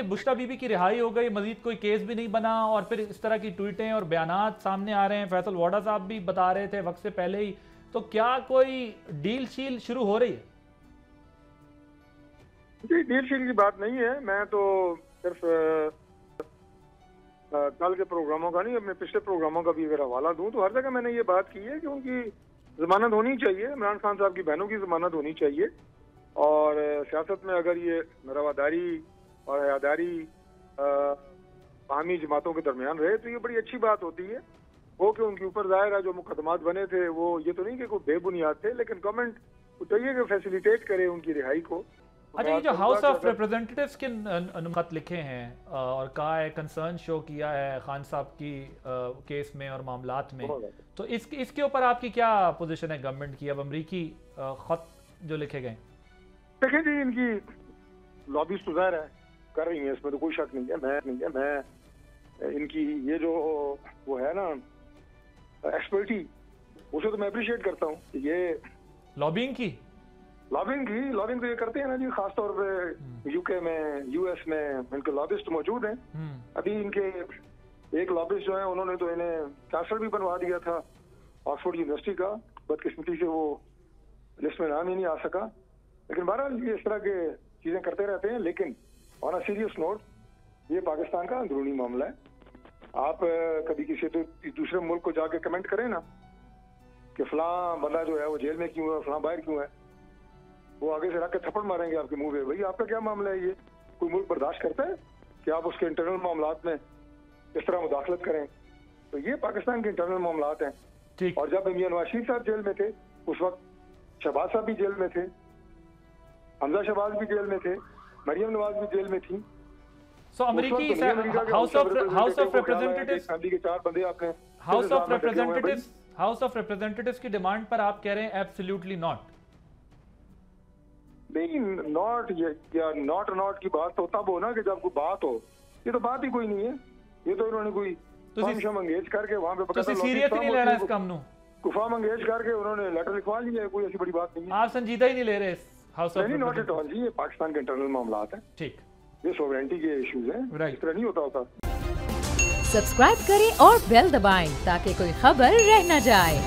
बुशरा बीबी की रिहाई हो गई, मजीद कोई केस भी नहीं बना, और फिर इस तरह की ट्वीटें और बयानात सामने आ रहे हैं। फैसल वाडा साहब भी बता रहे थे वक्त से पहले ही। तो क्या कोई डील शील शुरू हो रही है? जी, डील शील की बात नहीं है। मैं तो सिर्फ कल के प्रोग्रामों का नहीं, अपने पिछले प्रोग्रामों का भी अगर हवाला दूं तो हर जगह मैंने ये बात की है कि उनकी जमानत होनी चाहिए, इमरान खान साहब की बहनों की जमानत होनी चाहिए। और सियासत में अगर ये रवादारी और हयादारी बाहमी जमातों के दरमियान रहे तो ये बड़ी अच्छी बात होती है। वो कि उनके ऊपर जाहिर है जो मुकदमात बने थे वो ये तो नहीं कि कोई बेबुनियाद थे, लेकिन गवर्नमेंट को चाहिए कि फैसिलिटेट करे उनकी रिहाई को। अच्छा, ये जो हाउस ऑफ रिप्रेजेंटेटिव्स के अनुमत लिखे हैं और कहा है, कंसर्न शो किया है खान साहब की केस में और मामलात में, तो इसके ऊपर आपकी क्या पोजीशन है गवर्नमेंट की? अब अमरीकी खत जो लिखे गए, देखिए जी, इनकी लॉबी तो ज़ाहिर है कर रही है, इसमें तो कोई शक नहीं है। मैं इनकी ये जो वो है ना एक्सपर्टी, उसे तो मैं अप्रिशिएट करता हूँ कि ये लॉबिंग तो ये करते हैं ना जी, खासतौर पे यूके में, यूएस में इनके लॉबिस्ट मौजूद हैं। अभी इनके एक लॉबिस्ट जो है उन्होंने तो इन्हें चांसलर भी बनवा दिया था ऑक्सफोर्ड यूनिवर्सिटी का, बदकिस्मती से वो लिस्ट में नाम ही नहीं आ सका। लेकिन बहरहाल ये इस तरह के चीजें करते रहते हैं। लेकिन ऑन अ सीरियस नोट, ये पाकिस्तान का अंदरूनी मामला है। आप कभी किसी दूसरे मुल्क को जाके कमेंट करें ना कि फलां बंदा जो है वो जेल में क्यों है, फलां बाहर क्यों है, वो आगे से रख के थप्पड़ मारेंगे आपके मुंह पे। भाई आपका क्या मामला है? ये कोई मुल्क बर्दाश्त करता है कि आप उसके इंटरनल मामलात में इस तरह मुदाखलत करें? तो ये पाकिस्तान के इंटरनल मामलात हैं। और जब मियां नवाज शरीफ साहब जेल में थे उस वक्त शहबाज साहब भी जेल में थे, हमजा शहबाज भी जेल में थे, मरियम नवाज भी जेल में थी। सो अमेरिकी हाउस ऑफ रिप्रेजेंटेटिव्स की डिमांड पर आप कह रहे हैं एब्सोल्युटली नॉट? नहीं, नॉट या नॉट की बात तो तब हो ना कि जब कोई बात हो। ये तो बात ही कोई नहीं है। ये तो इन्होंने कोई फॉर्म एंगेज करके वहां पे सीरियस नहीं लेना इस काम नु, फॉर्म एंगेज करके उन्होंने लेटर लिखवा लिया है। कोई ऐसी बड़ी बात नहीं है। आप संजीदा ही नहीं ले रहे हाउस ऑफ? नहीं, नॉट एट ऑल जी, ये पाकिस्तान के इंटरनल मामलात हैं। ठीक, ये सोवरेनिटी के इश्यूज हैं, इस तरह नहीं होता। सब्सक्राइब करें और बेल दबाएं ताकि कोई खबर रह न जाए।